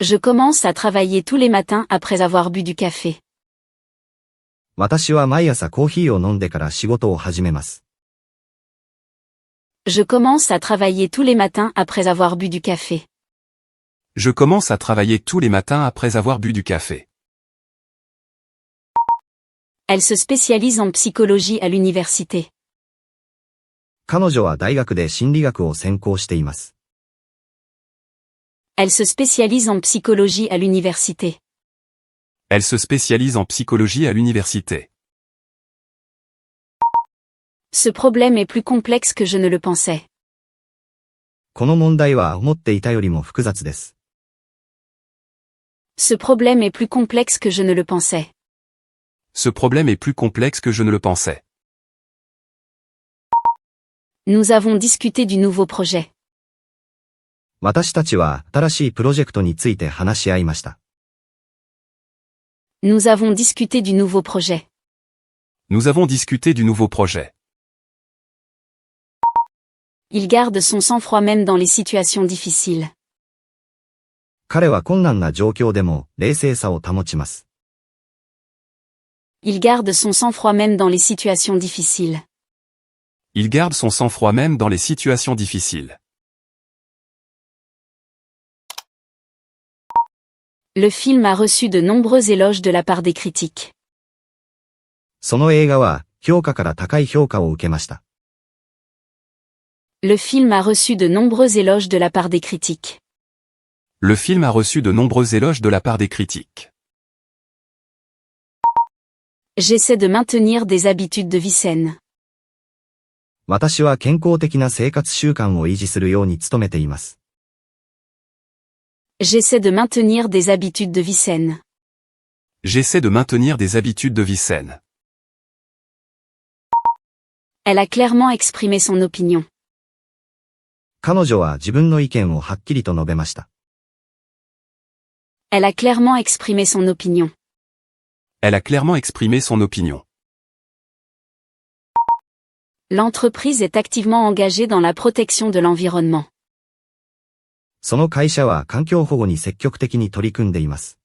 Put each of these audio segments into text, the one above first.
Je commence à travailler tous les matins après avoir bu du café. 私は毎朝コーヒーを飲んでから仕事を始めます。Je commence à travailler tous les matins après avoir bu du café. Je commence à travailler tous les matins après avoir bu du café. Elle se spécialise en psychologie à l'université. 彼女は大学で心理学を専攻しています。Elle se spécialise en psychologie à l'université. Elle se spécialise en psychologie à l'université. Ce problème est plus complexe que je ne le pensais. この問題は思っていたよりも複雑です。Ce problème est plus complexe que je ne le pensais. Ce problème est plus complexe que je ne le pensais. Nous avons discuté du nouveau projet. 私たちは新しいプロジェクトについて話し合いました。Nous avons discuté du nouveau projet. Nous avons discuté du nouveau projet. Il garde son sang-froid même dans les situations difficiles. 彼は困難な状況でも冷静さを保ちます。Il garde son sang-froid même dans les situations difficiles. Il garde son sang-froid même dans les situations difficiles. Le film a reçu de nombreux éloges de la part des critiques. その映画は評価から高い評価を受けました。Le film a reçu de nombreux éloges de la part des critiques. Le film a reçu de nombreux éloges de la part des critiques. J'essaie de maintenir des habitudes de vie saines. 私は健康的な生活習慣を維持するように努めています。J'essaie de maintenir des habitudes de vie saines. J'essaie de maintenir des habitudes de vie saines. Elle a clairement exprimé son opinion. 彼女は自分の意見をはっきりと述べました。Elle a clairement exprimé son opinion. Elle a clairement exprimé son opinion. L'entreprise est activement engagée dans la protection de l'environnement. その会社は環境保護に積極的に取り組んでいます。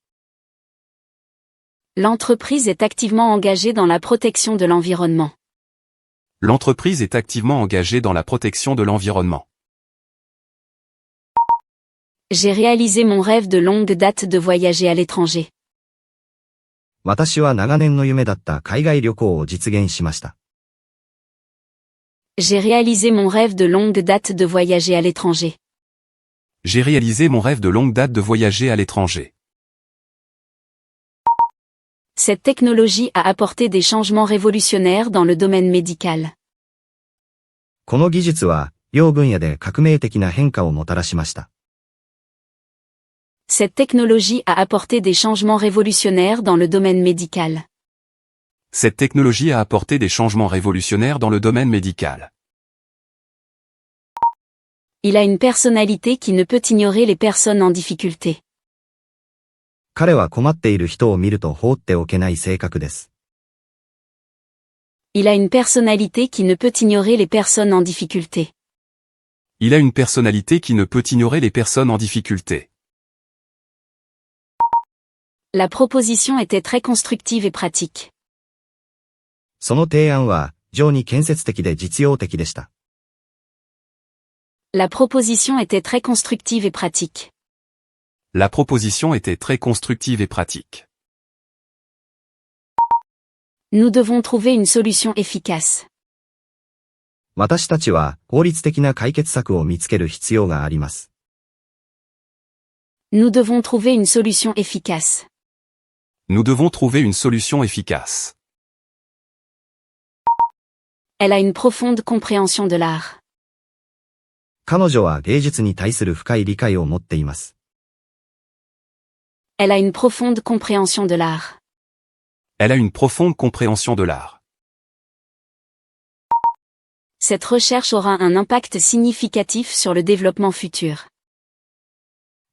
L'entreprise est activement engagée dans la protection de l'environnement. L'entreprise est activement engagée dans la protection de l'environnement. J'ai réalisé mon rêve de longue date de voyager à l'étranger. 私は長年の夢だった海外旅行を実現しました。J'ai réalisé mon rêve de longue date de voyager à l'étranger. J'ai réalisé mon rêve de longue date de voyager à l'étranger. Cette technologie a apporté des changements révolutionnaires dans le domaine médical. この技術は、医療分野で革命的な変化をもたらしました。Cette technologie a apporté des changements révolutionnaires dans le domaine médical. Cette technologie a apporté des changements révolutionnaires dans le domaine médical. Il a une personnalité qui ne peut ignorer les personnes en difficulté. 彼は困っている人を見ると放っておけない性格です。Il a une personnalité qui ne peut ignorer les personnes en difficulté. Il a une personnalité qui ne peut ignorer les personnes en difficulté. La proposition était très constructive et pratique. その提案は、非常に建設的で実用的でした。La proposition était très constructive et pratique. La proposition était très constructive et pratique. Nous devons trouver une solution efficace. 私たちは、効率的な解決策を見つける必要があります。Nous devons trouver une solution efficace. Nous devons trouver une solution efficace. Elle a une profonde compréhension de l'art. 彼女は芸術に対する深い理解を持っています。Elle a une profonde compréhension de l'art. Elle a une profonde compréhension de l'art. Cette recherche aura un impact significatif sur le développement futur.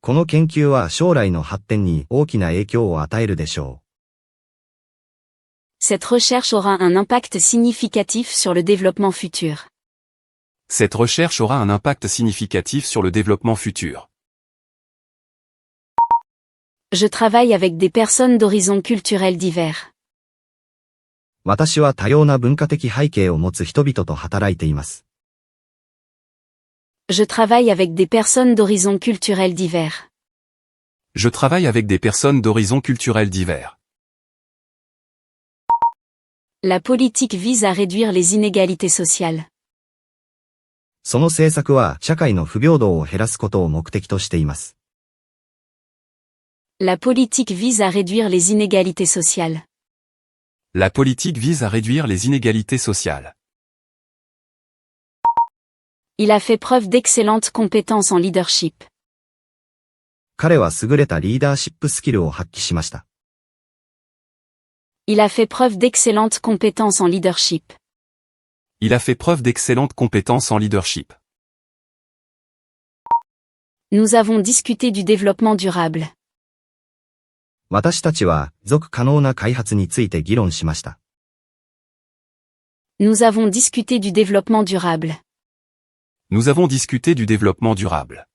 この研究は将来の発展に大きな影響を与えるでしょう。Cette recherche aura un impact significatif sur le développement futur. Cette recherche aura un impact significatif sur le développement futur. Je travaille avec des personnes d'horizons culturels divers. 私は多様な文化的背景を持つ人々と働いています。Je travaille avec des personnes d'horizons culturels divers. Je travaille avec des personnes d'horizons culturels divers. La politique vise à réduire les inégalités sociales. その政策は社会の不平等を減らすことを目的としています。La politique vise à réduire les inégalités sociales. La politique vise à réduire les inégalités sociales. Il a fait preuve d'excellentes compétences en leadership. 彼は優れたリーダーシップスキルを発揮しました。Il a fait preuve d'excellentes compétences en leadership. Il a fait preuve d'excellentes compétences en leadership. Nous avons discuté du développement durable. 私たちは持続可能な開発について議論しました。Nous avons discuté du développement durable. Nous avons discuté du développement durable.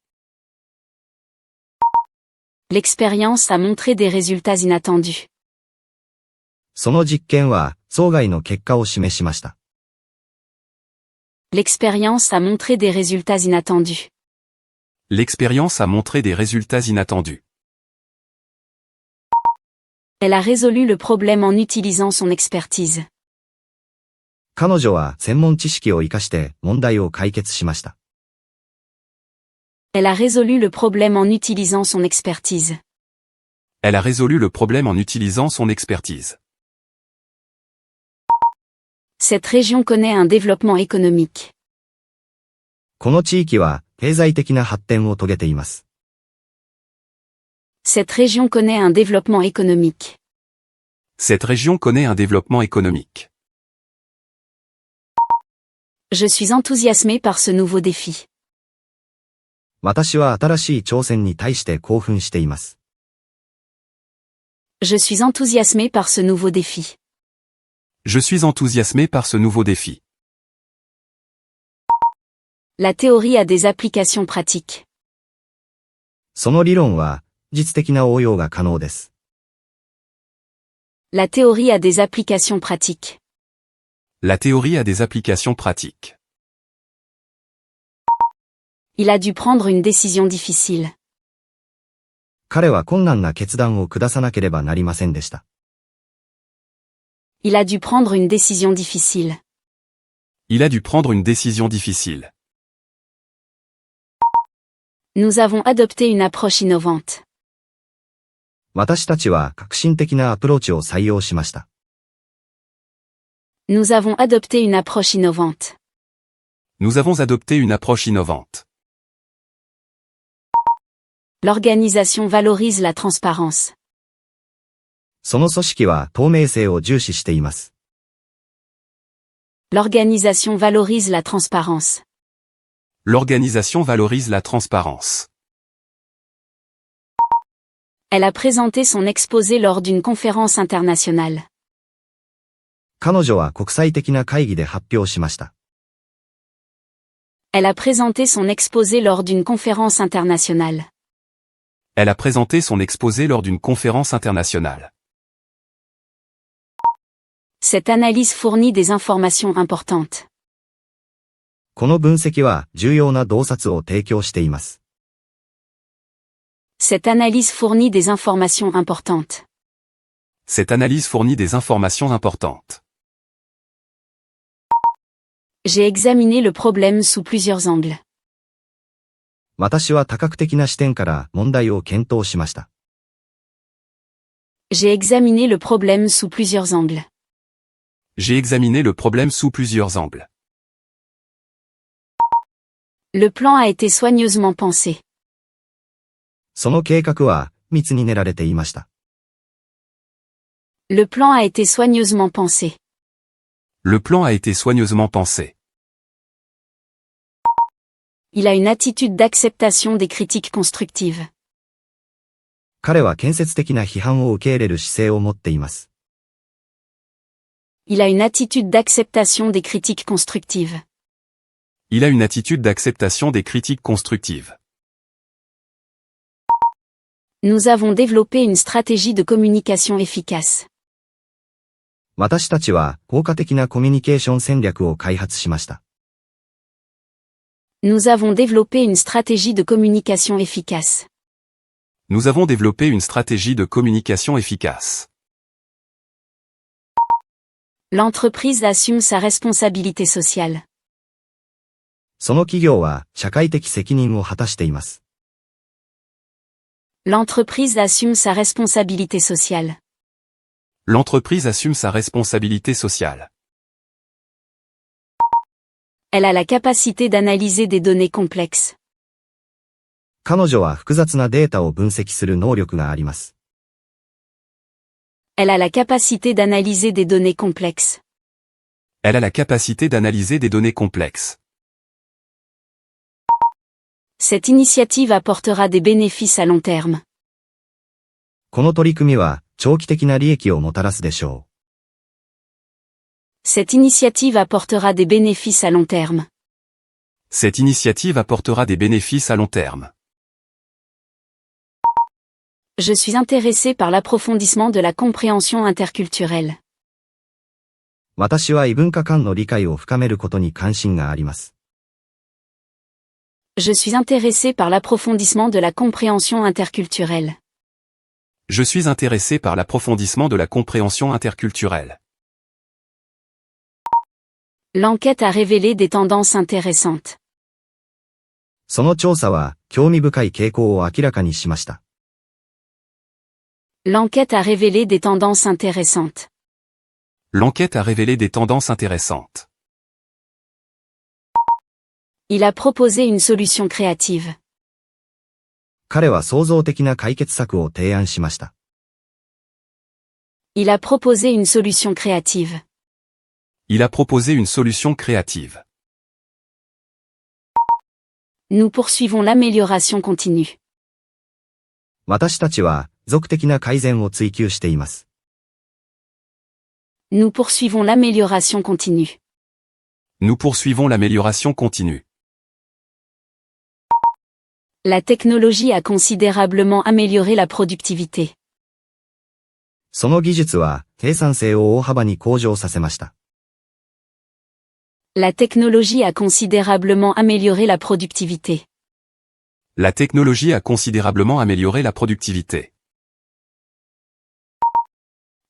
L'expérience a montré des résultats inattendus. その実験は想外の結果を示しました。L'expérience a montré des résultats inattendus. L'expérience a montré des résultats inattendus. Elle a résolu le problème en utilisant son expertise. 彼女は専門知識を生かして問題を解決しました。Elle a résolu le problème en utilisant son expertise. Elle a résolu le problème en utilisant son expertise. Cette région connaît un développement économique. この地域は経済的な発展を遂げています。Cette région connaît un développement économique. Cette région connaît un développement économique. Je suis enthousiasmé par ce nouveau défi. 私は新しい挑戦に対して興奮しています。Je suis enthousiasmé par ce nouveau défi. Je suis enthousiasmé par ce nouveau défi. La théorie a des applications pratiques. その理論は実的な応用が可能です。La théorie a des applications pratiques. La théorie a des applications pratiques. Il a dû prendre une décision difficile. 彼は困難な決断を下さなければなりませんでした。Il a dû prendre une décision difficile. Il a dû prendre une décision difficile. Nous avons adopté une approche innovante. 私たちは革新的なアプローチを採用しました。Nous avons adopté une approche innovante. Nous avons adopté une approche innovante. L'organisation valorise la transparence. その組織は透明性を重視しています。L'organisation valorise la transparence. L'organisation valorise la transparence. Elle a présenté son exposé lors d'une conférence internationale. 彼女は国際的な会議で発表しました。Elle a présenté son exposé lors d'une conférence internationale. Elle a présenté son exposé lors d'une conférence internationale. Cette analyse fournit des informations importantes. この分析は重要な洞察を提供しています。Cette analyse fournit des informations importantes. Cette analyse fournit des informations importantes. J'ai examiné le problème sous plusieurs angles. 私は多角的な視点から問題を検討しました。J'ai examiné le problème sous plusieurs angles. J'ai examiné le problème sous plusieurs angles. Le plan a été soigneusement pensé. その計画は密に練られていました。Le plan a été soigneusement pensé. Le plan a été soigneusement pensé. Il a une attitude d'acceptation des critiques constructives. 彼は建設的な批判を受け入れる姿勢を持っています。Il a une attitude d'acceptation des critiques constructives. Il a une attitude d'acceptation des critiques constructives. Nous avons développé une stratégie de communication efficace. 私たちは効果的なコミュニケーション戦略を開発しました。Nous avons développé une stratégie de communication efficace. Nous avons développé une stratégie de communication efficace. L'entreprise assume sa responsabilité sociale. その企業は社会的責任を果たしています。L'entreprise assume sa responsabilité sociale. L'entreprise assume sa responsabilité sociale. Elle a la capacité d'analyser des données complexes. 彼女は複雑なデータを分析する能力があります。Elle a la capacité d'analyser des données complexes. Elle a la capacité d'analyser des données complexes. Cette initiative apportera des bénéfices à long terme. この取り組みは長期的な利益をもたらすでしょう。Cette initiative apportera des bénéfices à long terme. Cette initiative apportera des bénéfices à long terme. Je suis intéressé par l'approfondissement de la compréhension interculturelle. 私は異文化間の理解を深めることに関心があります。Je suis intéressé par l'approfondissement de la compréhension interculturelle. Je suis intéressé par l'approfondissement de la compréhension interculturelle. L'enquête a révélé des tendances intéressantes. その調査は興味深い傾向を明らかにしました。L'enquête a révélé des tendances intéressantes. L'enquête a révélé des tendances intéressantes. Il a proposé une solution créative. 彼は創造的な解決策を提案しました。Il a proposé une solution créative. Il a proposé une solution créative. Nous poursuivons l'amélioration continue. 私たちは持続的な改善を追求しています。Nous poursuivons l'amélioration continue. Nous poursuivons l'amélioration continue. La technologie a considérablement amélioré la productivité. その技術は生産性を大幅に向上させました。La technologie a considérablement amélioré la productivité. La technologie a considérablement amélioré la productivité.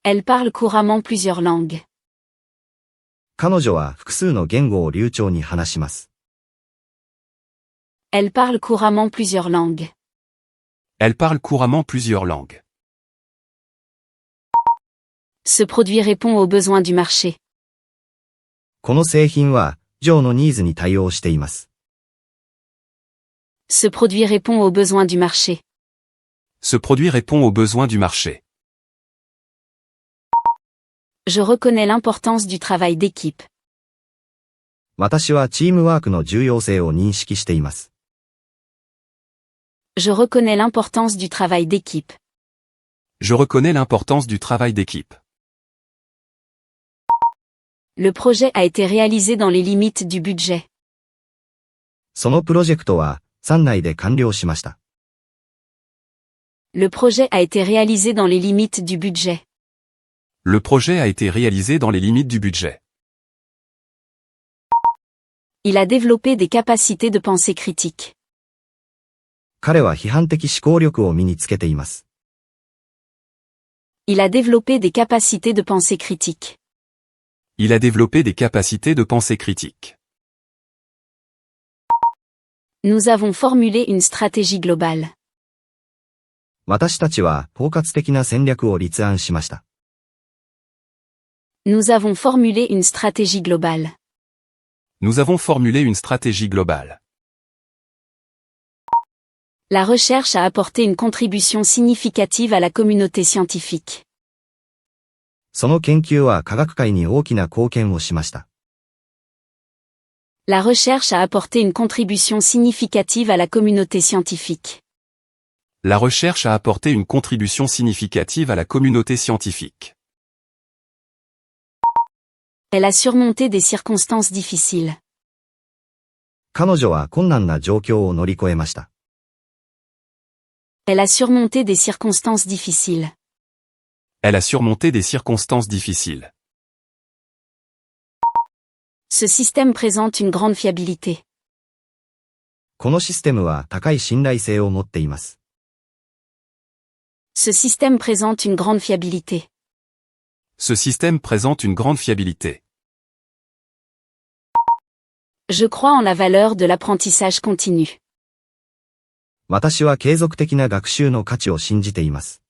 Elle parle couramment plusieurs langues. 彼女は複数の言語を流暢に話します。Elle parle couramment plusieurs langues. Elle parle couramment plusieurs langues. Ce produit répond aux besoins du marché. この製品は市場のニーズに対応しています。Ce produit répond aux besoins du marché. Ce produit répond aux besoins du marché. Je reconnais l'importance du travail d'équipe. 私はチームワークの重要性を認識しています。Je reconnais l'importance du travail d'équipe. Je reconnais l'importance du travail d'équipe. Le projet a été réalisé dans les limites du budget. そのプロジェクトは3内で完了しました。Le projet a été réalisé dans les limites du budget. Le projet a été réalisé dans les limites du budget. Il a développé des capacités de pensée critique. 彼は批判的思考力を身につけています。Il a développé des capacités de pensée critique. Il a développé des capacités de pensée critique. Nous avons formulé une stratégie globale. 私たちは包括的な戦略を立案しました。Nous avons formulé une stratégie globale. Nous avons formulé une stratégie globale. La recherche a apporté une contribution significative à la communauté scientifique. その研究は科学界に大きな貢献をしました。La recherche a apporté une contribution significative à la communauté scientifique. La recherche a apporté une contribution significative à la communauté scientifique. Elle a surmonté des circonstances difficiles. 彼女は困難な状況を乗り越えました。Elle a surmonté des circonstances difficiles. Elle a surmonté des circonstances difficiles. Ce système présente une grande fiabilité. このシステムは高い信頼性を持っています。Ce système présente une grande fiabilité. Ce système présente une grande fiabilité. Je crois en la valeur de l'apprentissage continu. 私は継続的な学習の価値を信じています。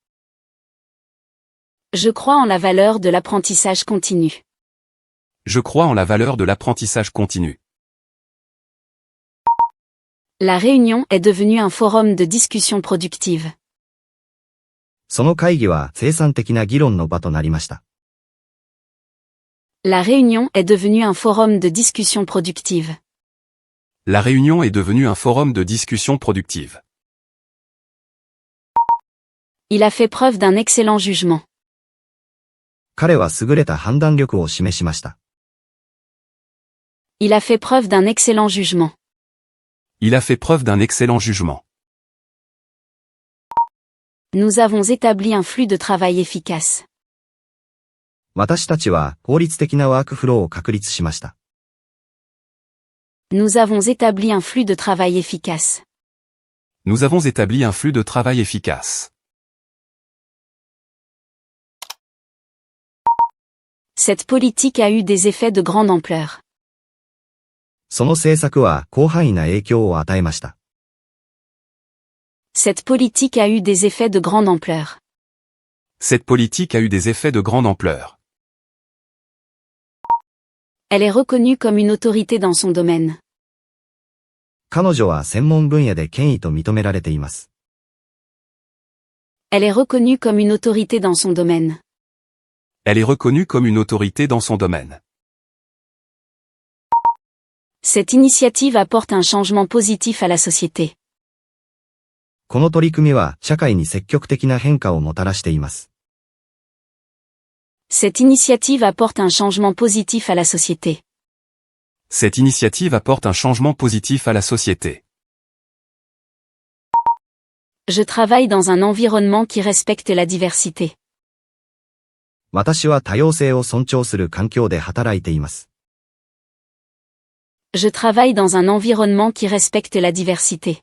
Je crois en la valeur de l'apprentissage continu. Je crois en la valeur de l'apprentissage continu. La réunion est devenue un forum de discussion productive. その会議は生産的な議論の場となりました。La réunion est devenue un forum de discussion productive. La réunion est devenue un forum de discussion productive. Il a fait preuve d'un excellent jugement. 彼は優れた判断力を示しました。Il a fait preuve d'un excellent jugement. Il a fait preuve d'un excellent jugement. Nous avons établi un flux de travail efficace. 私たちは効率的なワークフローを確立しました。Nous avons établi un flux de travail efficace. Nous avons établi un flux de travail efficace. Cette politique a eu des effets de grande ampleur. その政策は広範囲な影響を与えました。Cette politique a eu des effets de grande ampleur. Cette politique a eu des effets de grande ampleur. Elle est reconnue comme une autorité dans son domaine. 彼女は専門分野で権威と認められています。Elle est reconnue comme une autorité dans son domaine. Elle est reconnue comme une autorité dans son domaine. Cette initiative apporte un changement positif à la société. この取り組みは社会に積極的な変化をもたらしています。Cette initiative apporte un changement positif à la société. Cette initiative apporte un changement positif à la société. Je travaille dans un environnement qui respecte la diversité. 私は多様性を尊重する環境で働いています。Je travaille dans un environnement qui respecte la diversité.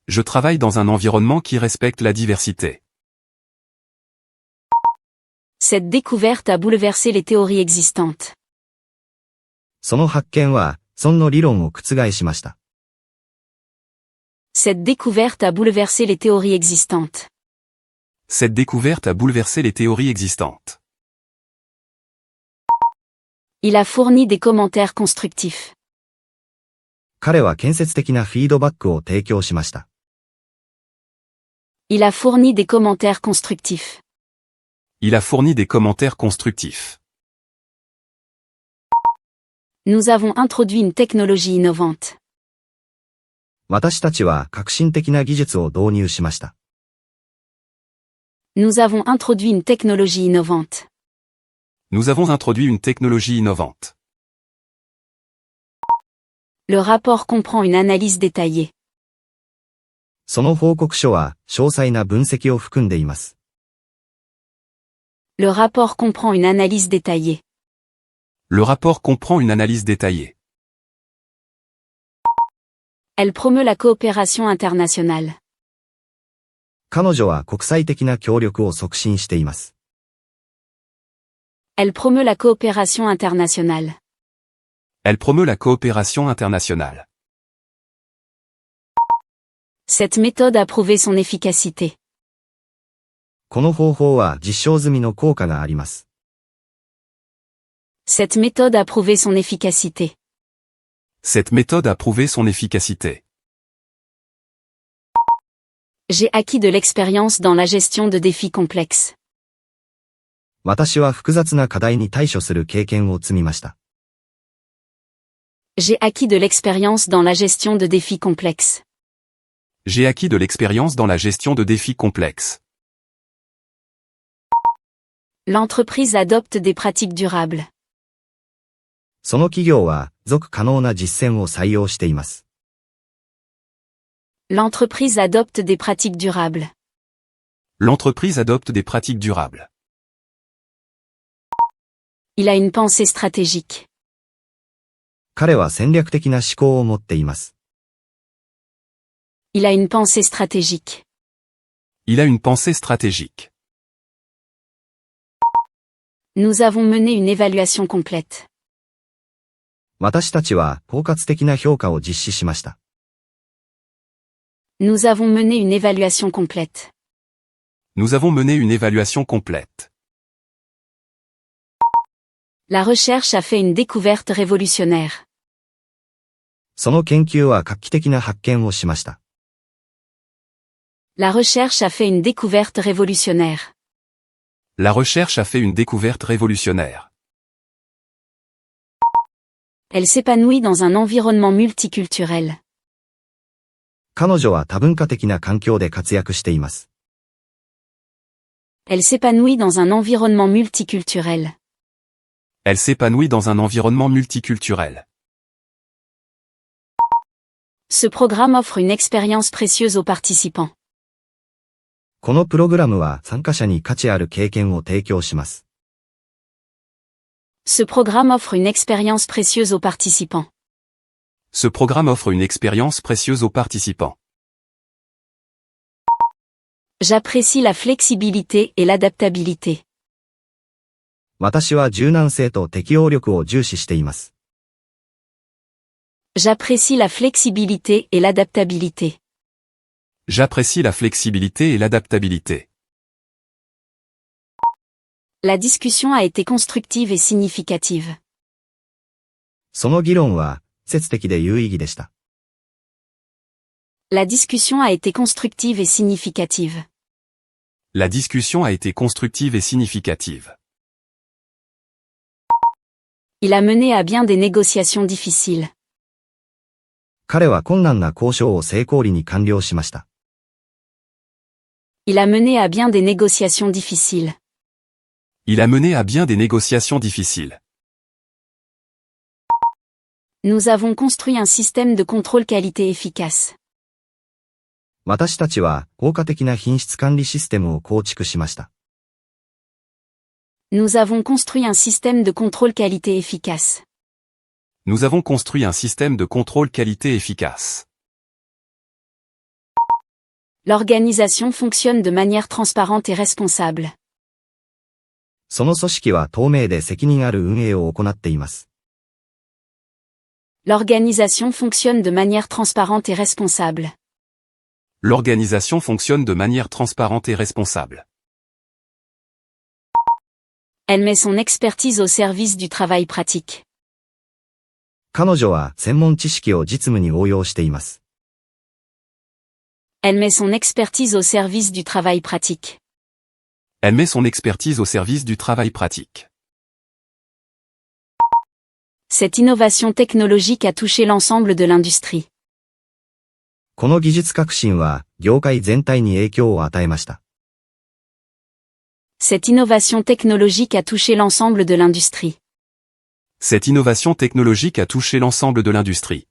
Je travaille dans un environnement qui respecte la diversité. Cette découverte a bouleversé les théories existantes. その発見は、その理論を覆しました。Cette découverte a bouleversé les théories existantes. Cette découverte a bouleversé les théories existantes. Il a fourni des commentaires constructifs. 彼は建設的なフィードバックを提供しました。Il a fourni des commentaires constructifs. Il a fourni des commentaires constructifs. Nous avons introduit une technologie innovante. 私たちは革新的な技術を導入しました。Nous avons introduit une technologie innovante. Nous avons introduit une technologie innovante. Le rapport comprend une analyse détaillée. その報告書は詳細な分析を含んでいます。Le rapport comprend une analyse détaillée. Le rapport comprend une analyse détaillée. Elle promeut la coopération internationale. 彼女は国際的な協力を促進しています。Elle promeut la coopération internationale. Elle promeut la coopération internationale. Cette méthode a prouvé son efficacité. この方法は実証済みの効果があります。Cette méthode a prouvé son efficacité. Cette méthode a prouvé son efficacité. J'ai acquis de l'expérience dans la gestion de défis complexes. 私は複雑な課題に対処する経験を積みました。J'ai acquis de l'expérience dans la gestion de défis complexes. J'ai acquis de l'expérience dans la gestion de défis complexes. L'entreprise adopte des pratiques durables. その企業は持続可能な実践を採用しています。L'entreprise adopte des pratiques durables. L'entreprise adopte des pratiques durables. Il a une pensée stratégique. 彼は戦略的な思考を持っています。Il a une pensée stratégique. Il a une pensée stratégique. Nous avons mené une évaluation complète. 私たちは包括的な評価を実施しました。Nous avons mené une évaluation complète. Nous avons mené une évaluation complète. La recherche a fait une découverte révolutionnaire. その研究は画期的な発見をしました。La recherche a fait une découverte révolutionnaire. La recherche a fait une découverte révolutionnaire. Elle s'épanouit dans un environnement multiculturel. 彼女は多文化的な環境で活躍しています。Elle s'épanouit dans un environnement multiculturel. Elle s'épanouit dans un environnement multiculturel. Ce programme offre une expérience précieuse aux participants. このプログラムは参加者に価値ある経験を提供します。Ce programme offre une expérience précieuse aux participants. Ce programme offre une expérience précieuse aux participants. J'apprécie la flexibilité et l'adaptabilité. 私は柔軟性と適応力を重視しています。J'apprécie la flexibilité et l'adaptabilité. J'apprécie la flexibilité et l'adaptabilité. La discussion a été constructive et significative. その議論は建設的で有意義でした。La discussion a été constructive et significative. La discussion a été constructive et significative. Il a mené à bien des négociations difficiles. 彼は困難な交渉を成功裏に完了しました。Il a mené à bien des négociations difficiles. Il a mené à bien des négociations difficiles. Nous avons construit un système de contrôle qualité efficace. 私たちは効果的な品質管理システムを構築しました。Nous avons construit un système de contrôle qualité efficace. Nous avons construit un système de contrôle qualité efficace. L'organisation fonctionne de manière transparente et responsable. その組織は透明で責任ある運営を行っています。L'organisation fonctionne de manière transparente et responsable. L'organisation fonctionne de manière transparente et responsable. Elle met son expertise au service du travail pratique. 彼女は専門知識を実務に応用しています。Elle met son expertise au service du travail pratique. Elle met son expertise au service du travail pratique. Cette innovation technologique a touché l'ensemble de l'industrie. この技術革新は業界全体に影響を与えました。Cette innovation technologique a touché l'ensemble de l'industrie. Cette innovation technologique a touché l'ensemble de l'industrie.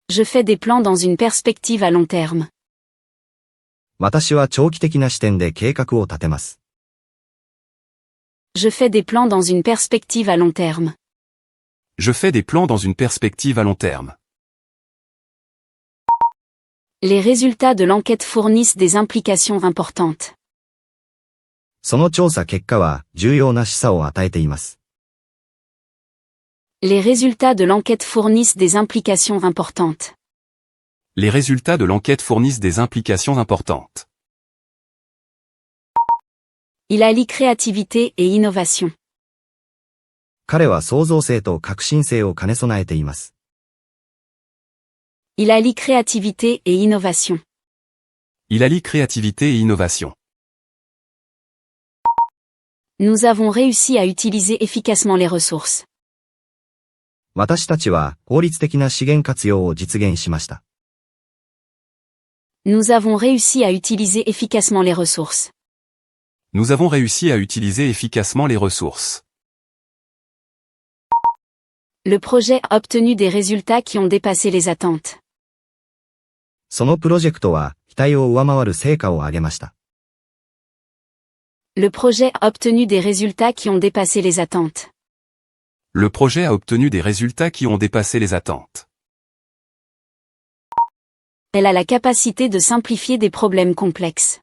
Je fais des plans dans une perspective à long terme. 私は長期的な視点で計画を立てます。Je fais des plans dans une perspective à long terme. Je fais des plans dans une perspective à long terme. Les résultats de l'enquête fournissent des implications importantes. その調査結果は重要な示唆を与えています。Les résultats de l'enquête fournissent des implications importantes. Les résultats de l'enquête fournissent des implications importantes. Il allie créativité et innovation. 彼は創造性と革新性を兼ね備えています。Il allie créativité et innovation. Il allie créativité et innovation. Nous avons réussi à utiliser efficacement les ressources. 私たちは効率的な資源活用を実現しました。Nous avons réussi à utiliser efficacement les ressources. Nous avons réussi à utiliser efficacement les ressources. Le projet a obtenu des résultats qui ont dépassé les attentes. そのプロジェクトは期待を上回る成果を上げました。Le projet a obtenu des résultats qui ont dépassé les attentes. Le projet a obtenu des résultats qui ont dépassé les attentes. Elle a la capacité de simplifier des problèmes complexes.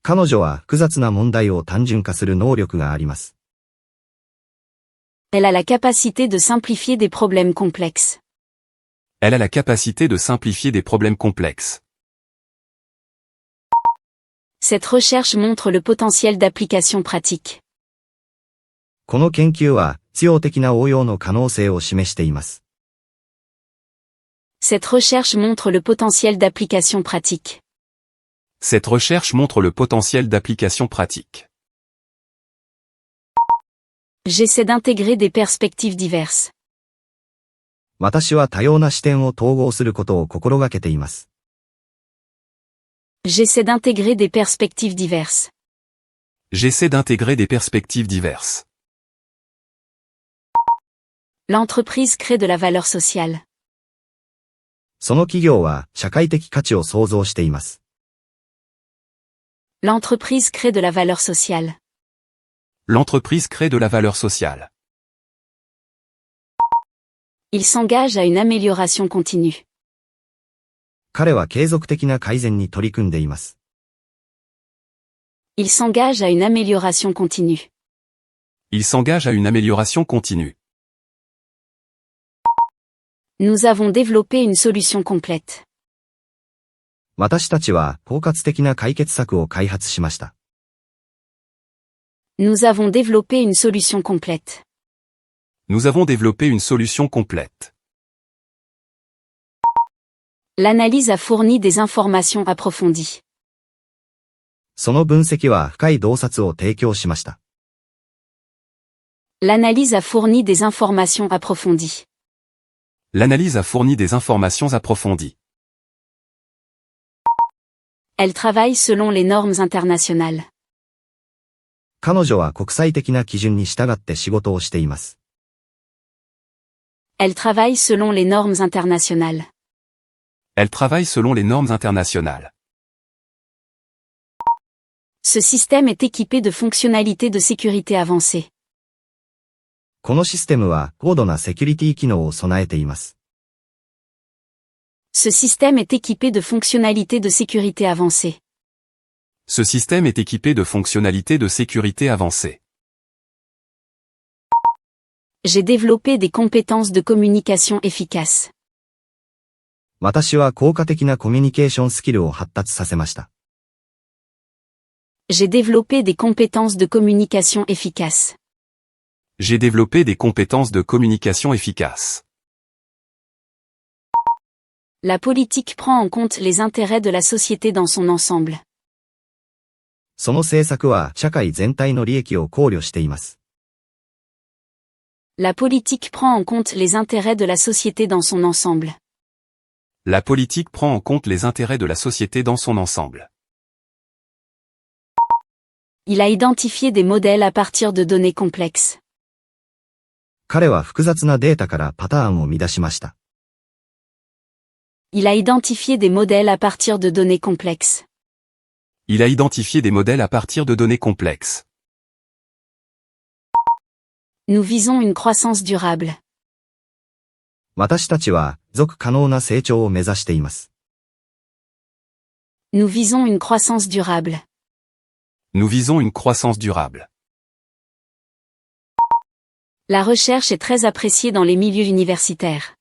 彼女は複雑な問題を単純化する能力があります。Elle a la capacité de simplifier des problèmes complexes. Elle a la capacité de simplifier des problèmes complexes. Cette recherche montre le potentiel d'application pratique. この研究は実用的な応用の可能性を示しています。Cette recherche montre le potentiel d'application pratique. Cette recherche montre le potentiel d'application pratique. J'essaie d'intégrer des perspectives diverses. 私は多様な視点を統合することを心がけています。J'essaie d'intégrer des perspectives diverses. J'essaie d'intégrer des perspectives diverses. L'entreprise crée de la valeur sociale. その企業は社会的価値を創造しています。L'entreprise crée de la valeur sociale. L'entreprise crée de la valeur sociale. Il s'engage à une amélioration continue. 彼は継続的な改善に取り組んでいます。Il s'engage à une amélioration continue. Il s'engage à une amélioration continue. Nous avons développé une solution complète. 私たちは包括的な解決策を開発しました。Nous avons développé une solution complète. Nous avons développé une solution complète. L'analyse a fourni des informations approfondies. その分析は深い洞察を提供しました。L'analyse a fourni des informations approfondies. L'analyse a fourni des informations approfondies. Elle travaille selon les normes internationales. 彼女は国際的な基準に従って仕事をしています。Elle travaille selon les normes internationales. Elle travaille selon les normes internationales. Ce système est équipé de fonctionnalités de sécurité avancées. このシステムは高度なセキュリティ機能を備えています。Ce système est équipé de fonctionnalités de sécurité avancées. Ce système est équipé de fonctionnalités de sécurité avancées. J'ai développé des compétences de communication efficaces. 私は効果的なコミュニケーションスキルを発達させました。J'ai développé des compétences de communication efficaces. J'ai développé des compétences de communication efficaces. La politique prend en compte les intérêts de la société dans son ensemble. その政策は社会全体の利益を考慮しています。La politique prend en compte les intérêts de la société dans son ensemble. La politique prend en compte les intérêts de la société dans son ensemble. Il a identifié des modèles à partir de données complexes. 彼は複雑なデータからパターンを見出しました。Il a identifié des modèles à partir de données complexes. Il a identifié des modèles à partir de données complexes. Nous visons une croissance durable. 私たちは持続可能な成長を目指しています。Nous visons une croissance durable. Nous visons une croissance durable. La recherche est très appréciée dans les milieux universitaires.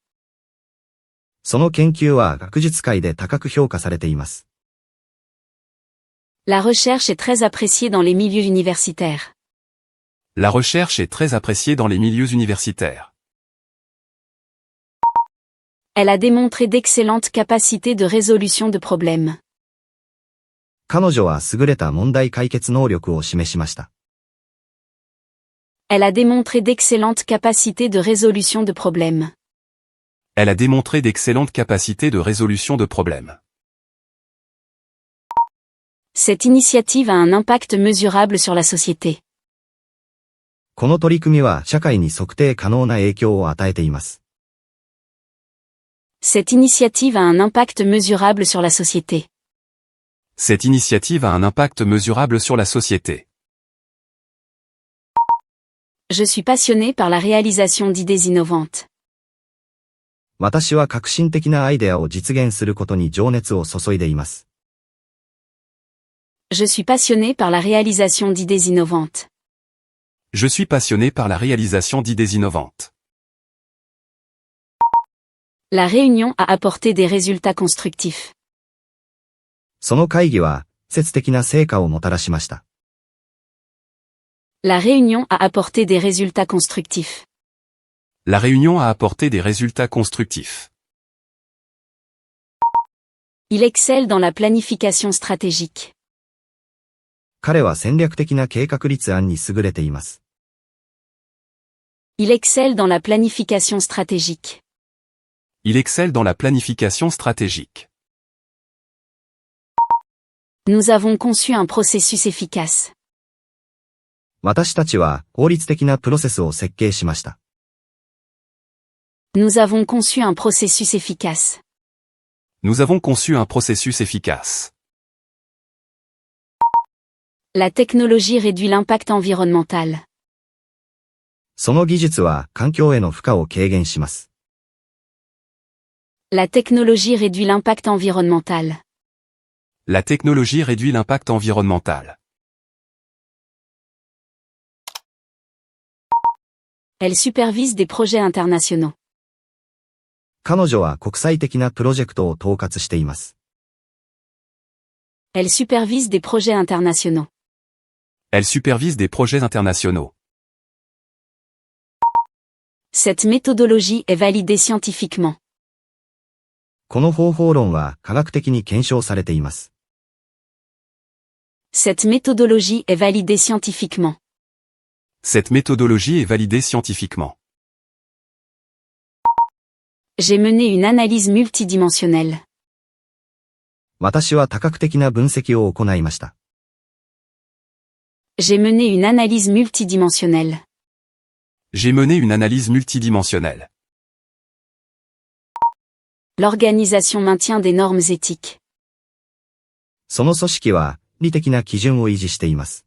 その研究は学術界で高く評価されています。La recherche est très appréciée dans les milieux universitaires. La recherche est très appréciée dans les milieux universitaires. Elle a démontré d'excellentes capacités de résolution de problèmes. 彼女は優れた問題解決能力を示しました。Elle a démontré d'excellentes capacités de résolution de problèmes. Elle a démontré d'excellentes capacités de résolution de problèmes. Cette initiative a un impact mesurable sur la société. この取り組みは社会に測定可能な影響を与えています。Cette initiative a un impact mesurable sur la société. Cette initiative a un impact mesurable sur la société. Je suis passionné par la réalisation d'idées innovantes. 私は革新的なアイデアを実現することに情熱を注いでいます。Je suis passionné par la réalisation d'idées innovantes. Je suis passionné par la réalisation d'idées innovantes. La réunion a apporté des résultats constructifs. その会議は、直接的な成果をもたらしました。La réunion a apporté des résultats constructifs. La réunion a apporté des résultats constructifs. Il excelle dans la planification stratégique. 彼は戦略的な計画立案に優れています。Il excelle dans la planification stratégique. Il excelle dans la planification stratégique. Nous avons conçu un processus efficace. 私たちは効率的なプロセスを設計しました。Nous avons conçu un processus efficace. Nous avons conçu un processus efficace. La technologie réduit l'impact environnemental. その技術は環境への負荷を軽減します。La technologie réduit l'impact environnemental. La technologie réduit l'impact environnemental. Elle supervise des projets internationaux. 彼女は国際的なプロジェクトを統括しています。Elle supervise des projets internationaux. Elle supervise des projets internationaux. Cette méthodologie est validée scientifiquement. この方法論は科学的に検証されています。Cette méthodologie est validée scientifiquement. Cette méthodologie est validée scientifiquement. J'ai mené une analyse multidimensionnelle. 私は多角的な分析を行いました。J'ai mené une analyse multidimensionnelle. J'ai mené une analyse multidimensionnelle. L'organisation maintient des normes éthiques. その組織は、理的な基準を維持しています。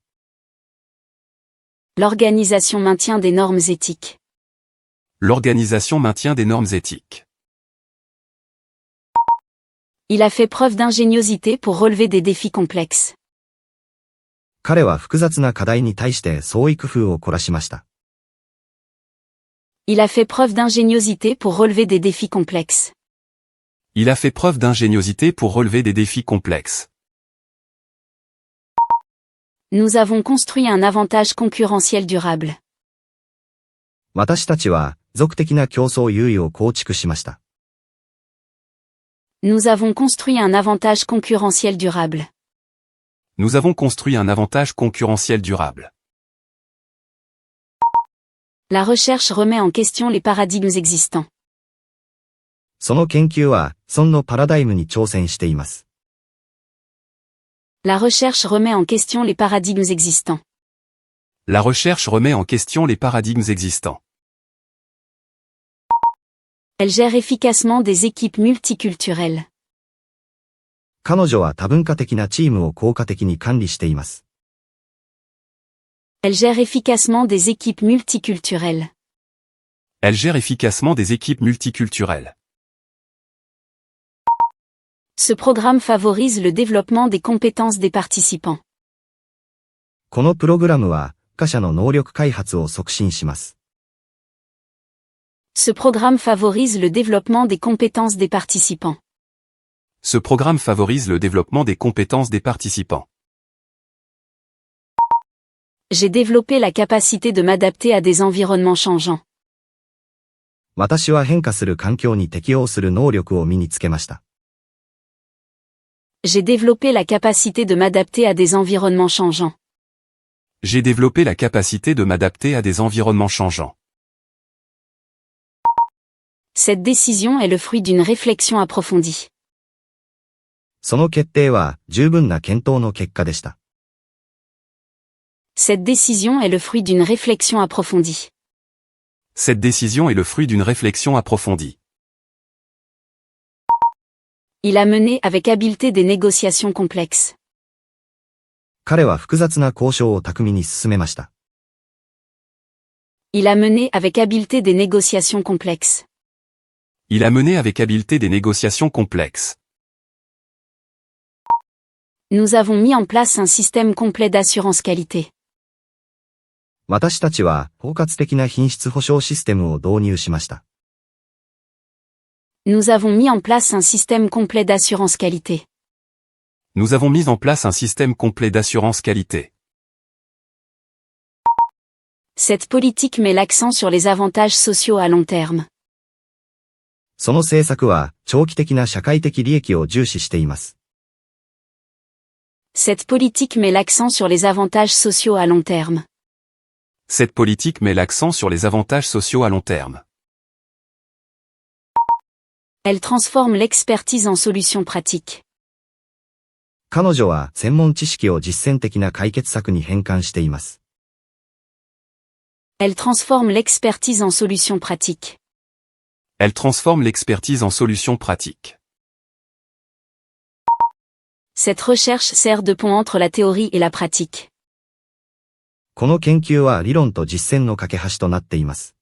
L'organisation maintient des normes éthiques. L'organisation maintient des normes éthiques. Il a fait preuve d'ingéniosité pour relever des défis complexes. 彼は複雑な課題に対して創意工夫を凝らしました。Il a fait preuve d'ingéniosité pour relever des défis complexes. Il a fait preuve d'ingéniosité pour relever des défis complexes. Nous avons construit un avantage concurrentiel durable. 私たちは、属的な競争優位を構築しました。Nous avons construit un avantage concurrentiel durable. Nous avons construit un avantage concurrentiel durable. La recherche remet en question les paradigmes existants. その研究は、そのパラダイムに挑戦しています。La recherche remet en question les paradigmes existants. La recherche remet en question les paradigmes existants. Elle gère efficacement des équipes multiculturelles. 彼女は多文化的なチームを効果的に管理しています。Elle gère efficacement des équipes multiculturelles. Elle gère efficacement des équipes multiculturelles. Ce programme favorise le développement des compétences des participants. このプログラムは、他者の能力開発を促進します。Ce programme favorise le développement des compétences des participants. Ce programme favorise le développement des compétences des participants. J'ai développé la capacité de m'adapter à des environnements changeants. 私は変化する環境に適応する能力を身につけました。J'ai développé la capacité de m'adapter à des environnements changeants. J'ai développé la capacité de m'adapter à des environnements changeants. Cette décision est le fruit d'une réflexion approfondie. その決定は十分な検討の結果でした。Cette décision est le fruit d'une réflexion approfondie. Cette décision est le fruit d'une réflexion approfondie. Il a mené avec habileté des négociations complexes. 彼は複雑な交渉を巧みに進めました。Il a mené avec habileté des négociations complexes. Il a mené avec habileté des négociations complexes. Nous avons mis en place un système complet d'assurance qualité. 私たちは包括的な品質保証システムを導入しました。Nous avons mis en place un système complet d'assurance qualité. Nous avons mis en place un système complet d'assurance qualité. Cette politique met l'accent sur les avantages sociaux à long terme. その政策は長期的な社会的利益を重視しています。Cette politique met l'accent sur les avantages sociaux à long terme. Cette politique met l'accent sur les avantages sociaux à long terme. Elle transforme l'expertise en solutions pratiques. 彼女は専門知識を実践的な解決策に変換しています。Elle transforme l'expertise en solutions pratiques. Elle transforme l'expertise en solutions pratiques. Cette recherche sert de pont entre la théorie et la pratique. この研究は理論と実践の架け橋となっています。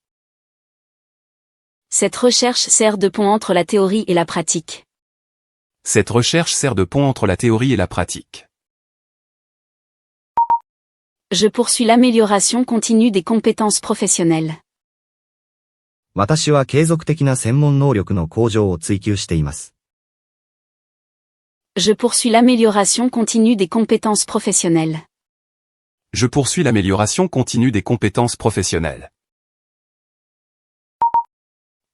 Cette recherche sert de pont entre la théorie et la pratique. Cette recherche sert de pont entre la théorie et la pratique. Je poursuis l'amélioration continue des compétences professionnelles. 私は継続的な専門能力の向上を追求しています。Je poursuis l'amélioration continue des compétences professionnelles. Je poursuis l'amélioration continue des compétences professionnelles.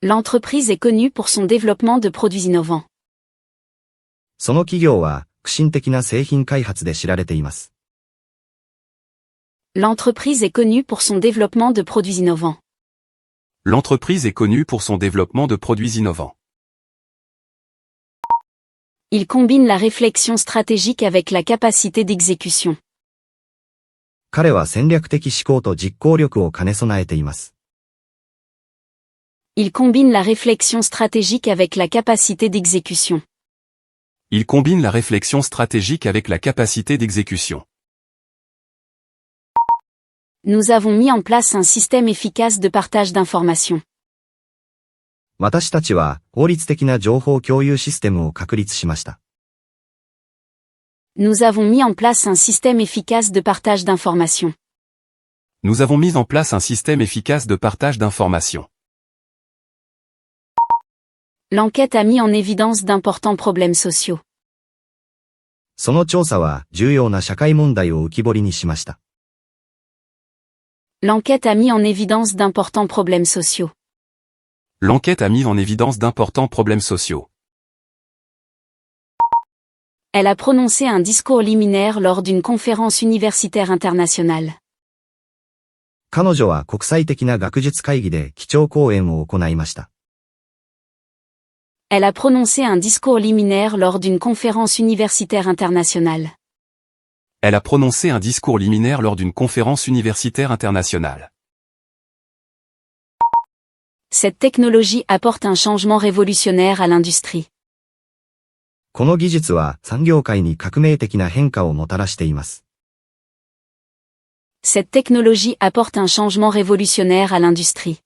L'entreprise est connue pour son développement de produits innovants. その企業は革新的な製品開発で知られています。L'entreprise est connue pour son développement de produits innovants. L'entreprise est connue pour son développement de produits innovants. Il combine la réflexion stratégique avec la capacité d'exécution. 彼は戦略的思考と実行力を兼ね備えています。Il combine la réflexion stratégique avec la capacité d'exécution. Il combine la réflexion stratégique avec la capacité d'exécution. Nous avons mis en place un système efficace de partage d'informations. 私たちは効率的な情報共有システムを確立しました。Nous avons mis en place un système efficace de partage d'informations. Nous avons mis en place un système efficace de partage d'informations. L'enquête a mis en évidence d'importants problèmes sociaux. その調査は重要な社会問題を浮き彫りにしました。L'enquête a mis en évidence d'importants problèmes sociaux. L'enquête a mis en évidence d'importants problèmes sociaux. Elle a prononcé un discours liminaire lors d'une conférence universitaire internationale. 彼女は国際的な学術会議で基調講演を行いました。Elle a prononcé un discours liminaire lors d'une conférence universitaire internationale. Elle a prononcé un discours liminaire lors d'une conférence universitaire internationale. Cette technologie apporte un changement révolutionnaire à l'industrie. この技術は産業界に革命的な変化をもたらしています。Cette technologie apporte un changement révolutionnaire à l'industrie.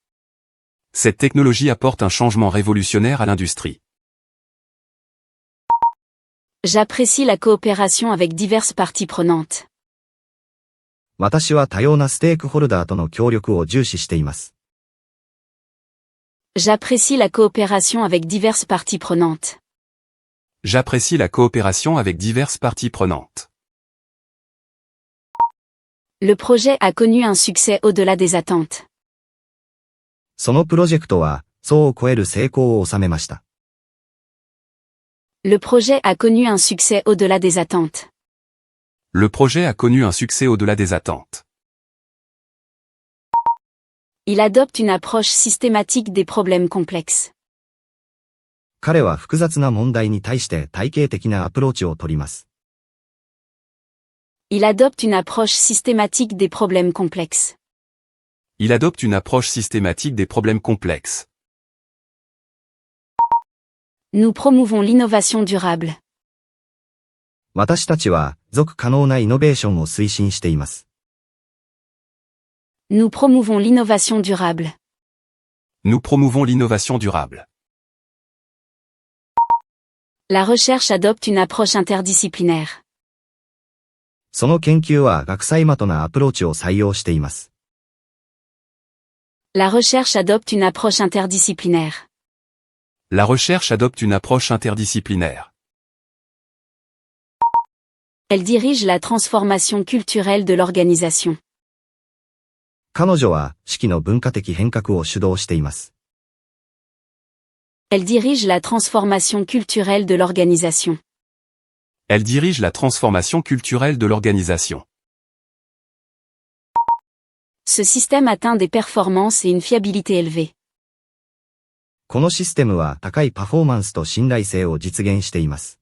Cette technologie apporte un changement révolutionnaire à l'industrie. J'apprécie la coopération avec diverses parties prenantes. 私は多様なステークホルダーとの協力を重視しています。J'apprécie la coopération avec diverses parties prenantes. J'apprécie la coopération avec diverses parties prenantes. Le projet a connu un succès au-delà des attentes. そのプロジェクトは、想を超える成功を収めました。Le projet a connu un succès au-delà des attentes. Le projet a connu un succès au-delà des attentes. Il adopte une approche systématique des problèmes complexes. 彼は複雑な問題に対して体系的なアプローチを取ります。Il adopte une approche systématique des problèmes complexes. Il adopte une approche systématique des problèmes complexes. Nous promouvons l'innovation durable. 私たちは、持続可能なイノベーションを推進しています。Nous promouvons l'innovation durable. Nous promouvons l'innovation durable. La recherche adopte une approche interdisciplinaire. その研究は学際的なアプローチを採用しています。La recherche adopte une approche interdisciplinaire. La recherche adopte une approche interdisciplinaire. Elle dirige la transformation culturelle de l'organisation. 彼女は、式の文化的変革を主導しています。Elle dirige la transformation culturelle de l'organisation. Elle dirige la transformation culturelle de l'organisation. Ce système atteint des performances et une fiabilité élevée. このシステムは高いパフォーマンスと信頼性を実現しています。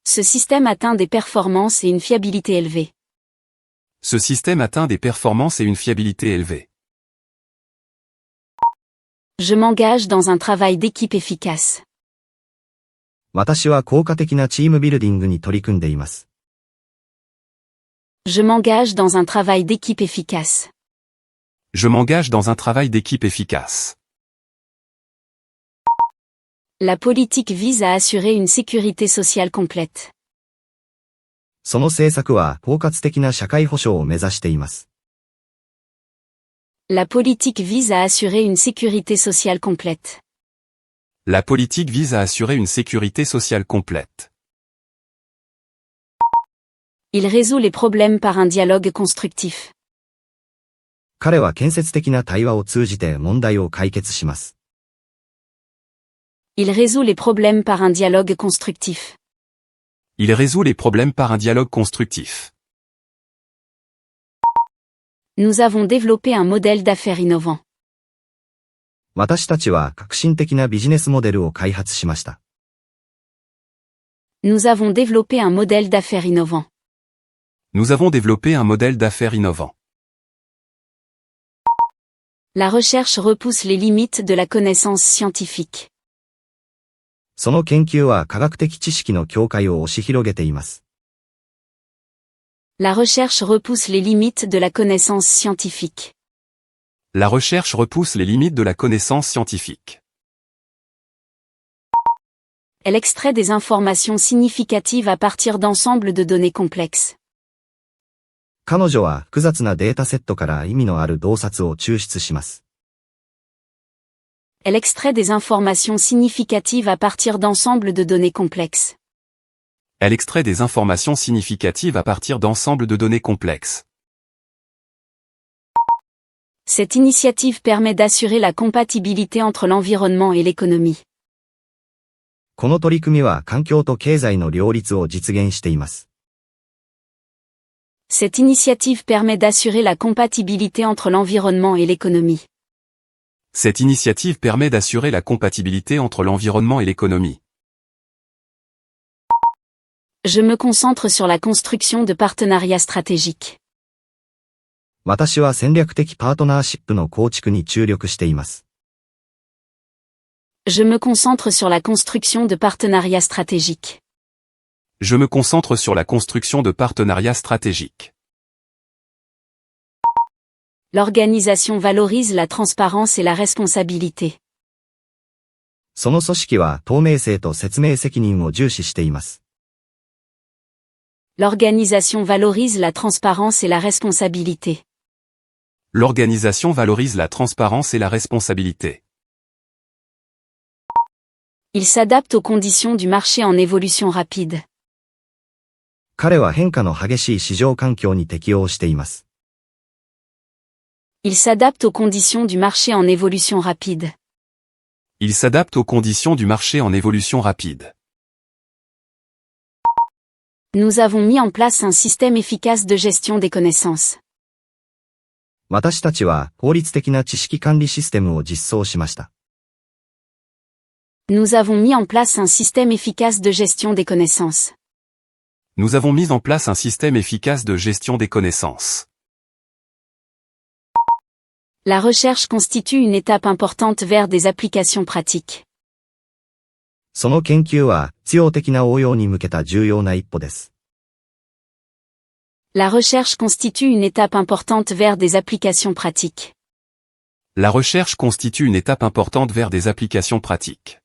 Ce système atteint des performances et une fiabilité élevée. Ce système atteint des performances et une fiabilité élevée. Je m'engage dans un travail d'équipe efficace. 私は効果的なチームビルディングに取り組んでいます。Je m'engage dans un travail d'équipe efficace. Je m'engage dans un travail d'équipe efficace. La politique vise à assurer une sécurité sociale complète. その政策は包括的な社会保障を目指しています。La politique vise à assurer une sécurité sociale complète. La politique vise à assurer une sécurité sociale complète. Il résout les problèmes par un dialogue constructif. 彼は建設的な対話を通じて問題を解決します。Il résout les problèmes par un dialogue constructif. Il résout les problèmes par un dialogue constructif. Nous avons développé un modèle d'affaires innovant. 私たちは革新的なビジネスモデルを開発しました。Nous avons développé un modèle d'affaires innovant. Nous avons développé un modèle d'affaires innovant. La recherche repousse les limites de la connaissance scientifique. その研究は科学的知識の境界を押し広げています。La recherche repousse les limites de la connaissance scientifique. La recherche repousse les limites de la connaissance scientifique. Elle extrait des informations significatives à partir d'ensembles de données complexes. 彼女は複雑なデータセットから意味のある洞察を抽出します。Elle extrait des informations significatives à partir d'ensembles de données complexes. Elle extrait des informations significatives à partir d'ensembles de données complexes. Cette initiative permet d'assurer la compatibilité entre l'environnement et l'économie. この取り組みは環境と経済の両立を実現しています。Cette initiative permet d'assurer la compatibilité entre l'environnement et l'économie. Cette initiative permet d'assurer la compatibilité entre l'environnement et l'économie. Je me concentre sur la construction de partenariats stratégiques. 私は戦略的パートナーシップの構築に注力しています。Je me concentre sur la construction de partenariats stratégiques. Je me concentre sur la construction de partenariats stratégiques. L'organisation valorise la transparence et la responsabilité. その組織は透明性と説明責任を重視しています。L'organisation valorise la transparence et la responsabilité. L'organisation valorise la transparence et la responsabilité. Il s'adapte aux conditions du marché en évolution rapide. 彼は変化の激しい市場環境に適応しています。Il s'adapte aux conditions du marché en évolution rapide. Il s'adapte aux conditions du marché en évolution rapide. Nous avons mis en place un système efficace de gestion des connaissances. 私たちは効率的な知識管理システムを実装しました。Nous avons mis en place un système efficace de gestion des connaissances. Nous avons mis en place un système efficace de gestion des connaissances. La recherche constitue une étape importante vers des applications pratiques. その研究は実用的な応用に向けた重要な一歩です。La recherche constitue une étape importante vers des applications pratiques. La recherche constitue une étape importante vers des applications pratiques.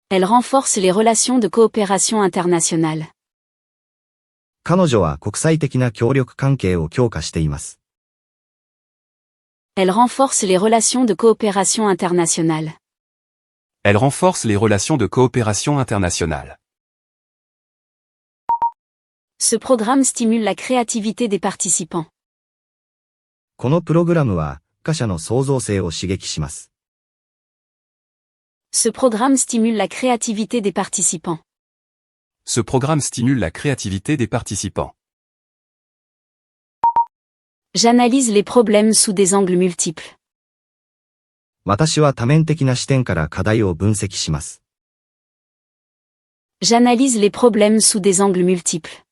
Elle renforce les relations de coopération internationale. 彼女は国際的な協力関係を強化しています。Elle renforce les relations de coopération internationale. Elle renforce les relations de coopération internationale. Ce programme stimule la créativité des participants. このプログラムは、参加者の創造性を刺激します。Ce programme stimule la créativité des participants. Ce programme stimule la créativité des participants. J'analyse les problèmes sous des angles multiples. 私は多面的な視点から課題を分析します。J'analyse les problèmes sous des angles multiples.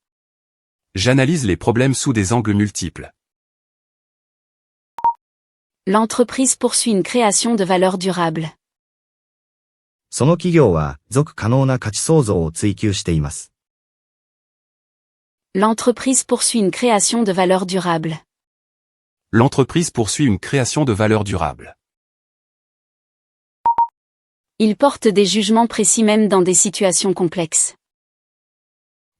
J'analyse les problèmes sous des angles multiples. L'entreprise poursuit une création de valeur durable. その企業は、持続可能な価値創造を追求しています。L'entreprise poursuit une création de valeur durable. L'entreprise poursuit une création de valeur durable. Il porte des jugements précis même dans des situations complexes.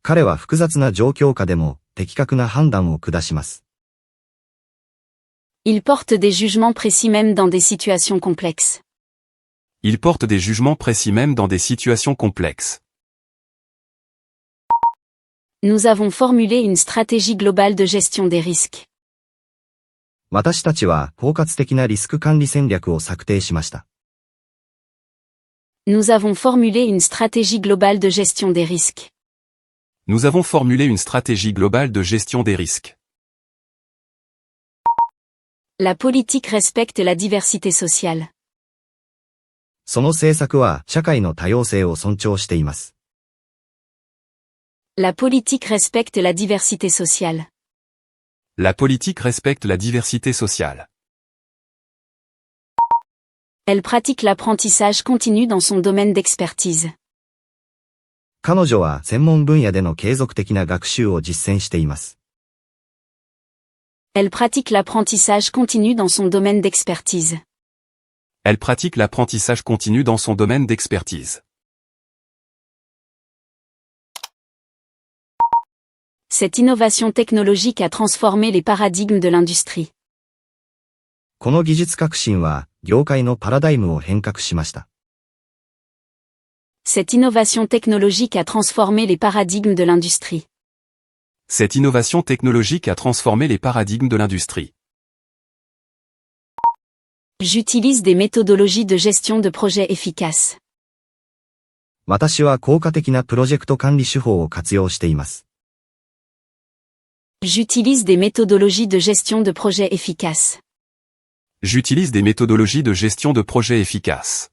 彼は複雑な状況下でも、的確な判断を下します。Il porte des jugements précis même dans des situations complexes. Il porte des jugements précis même dans des situations complexes. Nous avons formulé une stratégie globale de gestion des risques. 私たちは包括的なリスク管理戦略を策定しました。Nous avons formulé une stratégie globale de gestion des risques. Nous avons formulé une stratégie globale de gestion des risques. La politique respecte la diversité sociale. その政策は社会の多様性を尊重しています。La politique respecte la diversité sociale. La politique respecte la diversité sociale. Elle pratique l'apprentissage continu dans son domaine d'expertise. 彼女は専門分野での継続的な学習を実践しています。Elle pratique l'apprentissage continu dans son domaine d'expertise. Elle pratique l'apprentissage continu dans son domaine d'expertise. Cette innovation technologique a transformé les paradigmes de l'industrie. この技術革新は、業界のパラダイムを変革しました。Cette innovation technologique a transformé les paradigmes de l'industrie. Cette innovation technologique a transformé les paradigmes de l'industrie. J'utilise des méthodologies de gestion de projets efficaces. 私は効果的なプロジェクト管理手法を活用しています。J'utilise des méthodologies de gestion de projets efficaces. J'utilise des méthodologies de gestion de projets efficaces.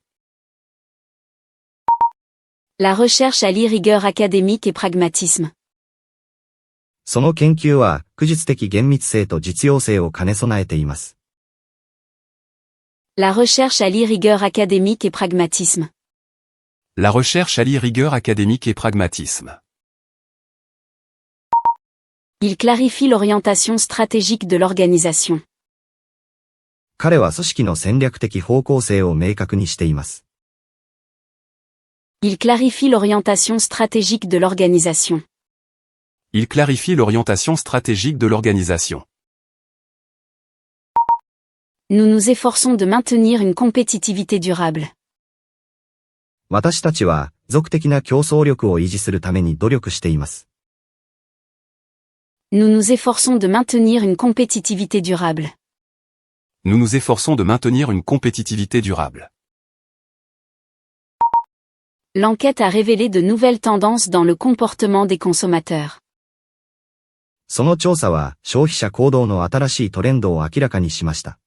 La recherche allie rigueur académique et pragmatisme. その研究は、学術的厳密性と実用性を兼ね備えています。La recherche allie rigueur académique et pragmatisme. La recherche allie rigueur académique et pragmatisme. Il clarifie l'orientation stratégique de l'organisation. 彼は組織の戦略的方向性を明確にしています。Il clarifie l'orientation stratégique de l'organisation. Il clarifie l'orientation stratégique de l'organisation. Nous nous efforçons de maintenir une compétitivité durable. 私たちは、持続的な競争力を維持するために努力しています。Nous nous efforçons de maintenir une compétitivité durable. Nous nous efforçons de maintenir une compétitivité durable. L'enquête a révélé de nouvelles tendances dans le comportement des consommateurs. その調査は、消費者行動の新しいトレンドを明らかにしました。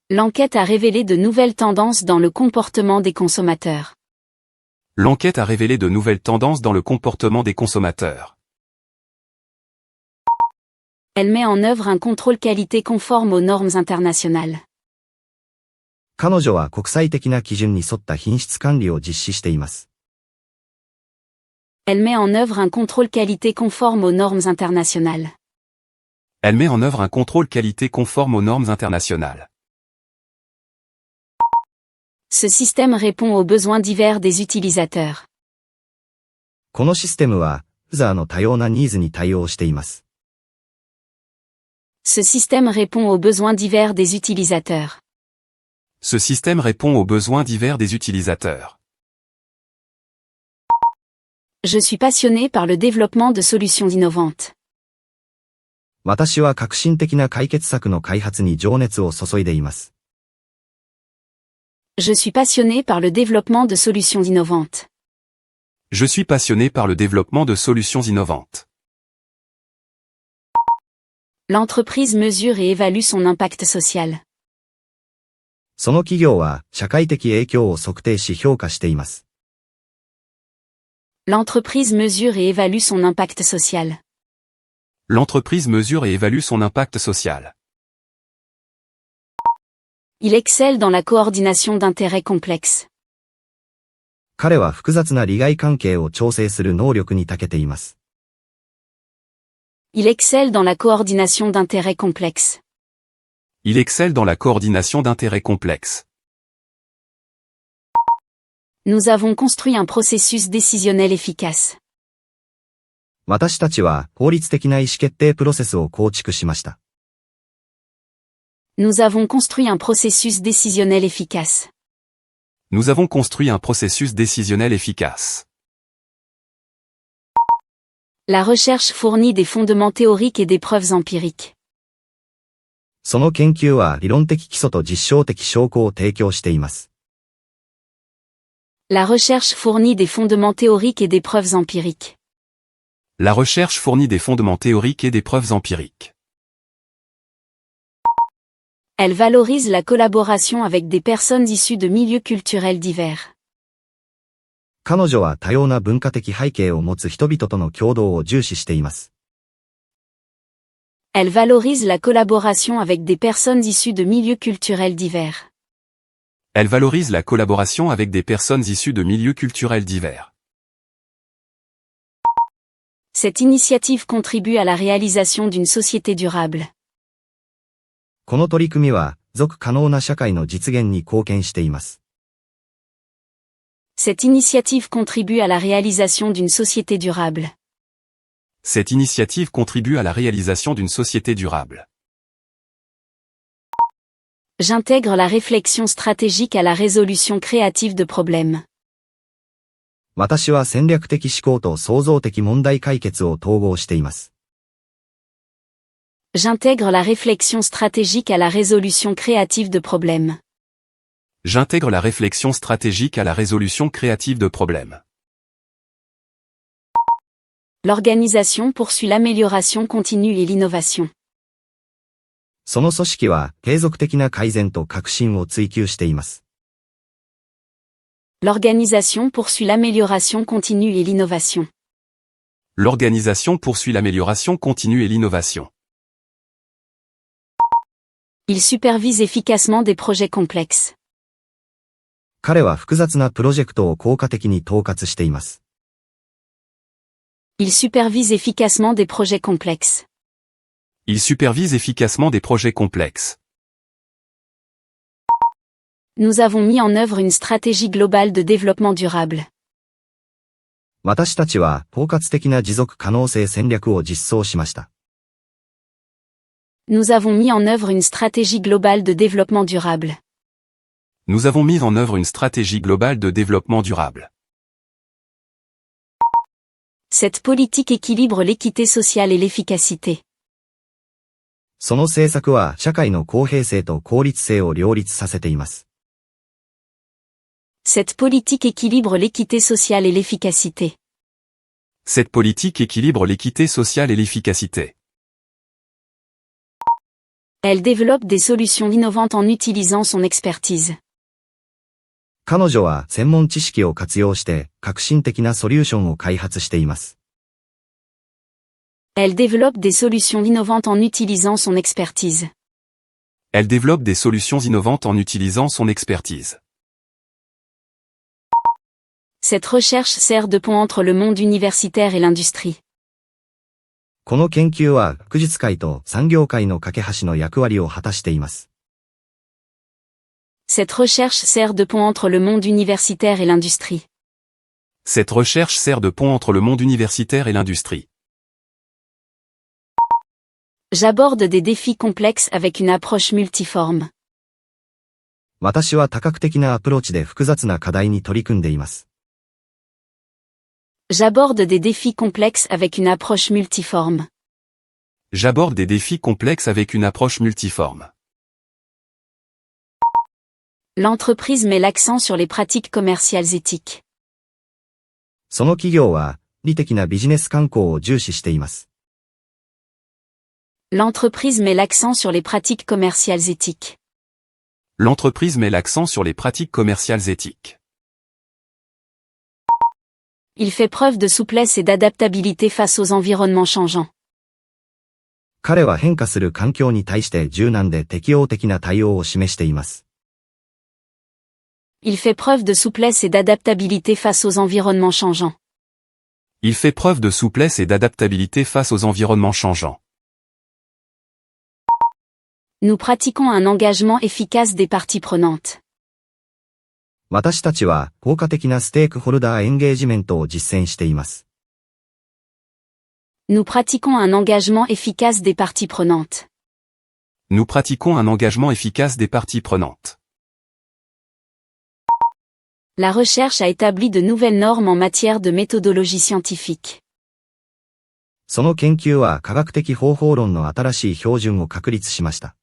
L'enquête a révélé de nouvelles tendances dans le comportement des consommateurs. L'enquête a révélé de nouvelles tendances dans le comportement des consommateurs. Elle met en œuvre un contrôle qualité conforme aux normes internationales. 彼女は国際的な基準に沿った品質管理を実施しています。Elle met en œuvre un contrôle qualité conforme aux normes internationales. Elle met en œuvre un contrôle qualité conforme aux normes internationales. Ce système répond aux besoins divers des utilisateurs. このシステムは、ユーザーの多様なニーズに対応しています。Ce système répond aux besoins divers des utilisateurs. Ce système répond aux besoins divers des utilisateurs. Je suis passionné par le développement de solutions innovantes. 私は革新的な解決策の開発に情熱を注いでいます。Je suis passionné par le développement de solutions innovantes. Je suis passionné par le développement de solutions innovantes. L'entreprise mesure et évalue son impact social. その企業は社会的影響を測定し評価しています。L'entreprise mesure et évalue son impact social. L'entreprise mesure et évalue son impact social. Il excelle dans la coordination d'intérêts complexes. 彼は複雑な利害関係を調整する能力に長けています。Il excelle dans la coordination d'intérêts complexes. Il excelle dans la coordination d'intérêts complexes. Nous avons construit un processus décisionnel efficace. 私たちは効率的な意思決定プロセスを構築しました。Nous avons construit un processus décisionnel efficace. Nous avons construit un processus décisionnel efficace. La recherche fournit des fondements théoriques et des preuves empiriques. その研究は理論的基礎と実証的証拠を提供しています。La recherche fournit des fondements théoriques et des preuves empiriques. La recherche fournit des fondements théoriques et des preuves empiriques. Elle valorise la collaboration avec des personnes issues de milieux culturels divers. 彼女は多様な文化的背景を持つ人々との共同を重視しています。Elle valorise la collaboration avec des personnes issues de milieux culturels divers. Elle valorise la collaboration avec des personnes issues de milieux culturels divers. Cette initiative contribue à la réalisation d'une société durable. この取り組みは、持続可能な社会の実現に貢献しています。Cette initiative contribue à la réalisation d'une société durable. Cette initiative contribue à la réalisation d'une société durable. J'intègre la réflexion stratégique à la résolution créative de problèmes. 私は戦略的思考と創造的問題解決を統合しています。J'intègre la réflexion stratégique à la résolution créative de problèmes. J'intègre la réflexion stratégique à la résolution créative de problèmes. L'organisation poursuit l'amélioration continue et l'innovation. その組織は継続的な改善と革新を追求しています。L'organisation poursuit l'amélioration continue et l'innovation. L'organisation poursuit l'amélioration continue et l'innovation. Il supervise efficacement des projets complexes. 彼は複雑なプロジェクトを効果的に統括しています。Il supervise efficacement des projets complexes. Il supervise efficacement des projets complexes. Nous avons mis en œuvre une stratégie globale de développement durable. 私たちは包括的な持続可能性戦略を実装しました。Nous avons mis en œuvre une stratégie globale de développement durable. Nous avons mis en œuvre une stratégie globale de développement durable. Cette politique équilibre l'équité sociale et l'efficacité. その政策は社会の公平性と効率性を両立させています。Cette politique équilibre l'équité sociale et l'efficacité. Cette politique équilibre l'équité sociale et l'efficacité. Elle développe des solutions innovantes en utilisant son expertise. 彼女は専門知識を活用して革新的なソリューションを開発しています。Elle développe des solutions innovantes en utilisant son expertise. Elle développe des solutions innovantes en utilisant son expertise. Cette recherche sert de pont entre le monde universitaire et l'industrie. この研究は学術界と産業界の架け橋の役割を果たしています。Cette recherche sert de pont entre le monde universitaire et l'industrie. Cette recherche sert de pont entre le monde universitaire et l'industrie. J'aborde des défis complexes avec une approche multiforme. 私は多角的なアプローチで複雑な課題に取り組んでいます。J'aborde des défis complexes avec une approche multiforme. J'aborde des défis complexes avec une approche multiforme. L'entreprise met l'accent sur les pratiques commerciales éthiques. その企業は、利的なビジネス慣行を重視しています。L'entreprise met l'accent sur les pratiques commerciales éthiques. L'entreprise met l'accent sur les pratiques commerciales éthiques. Il fait preuve de souplesse et d'adaptabilité face aux environnements changeants. 彼は変化する環境に対して柔軟で適応的な対応を示しています。Il fait preuve de souplesse et d'adaptabilité face aux environnements changeants. Il fait preuve de souplesse et d'adaptabilité face aux environnements changeants. Nous pratiquons un engagement efficace des parties prenantes. 私たちは効果的なステークホルダーエンゲージメントを実践しています。Nous pratiquons un engagement efficace des parties prenantes. Nous pratiquons un engagement efficace des parties prenantes. La recherche a établi de nouvelles normes en matière de méthodologie scientifique. その研究は科学的方法論の新しい標準を確立しました。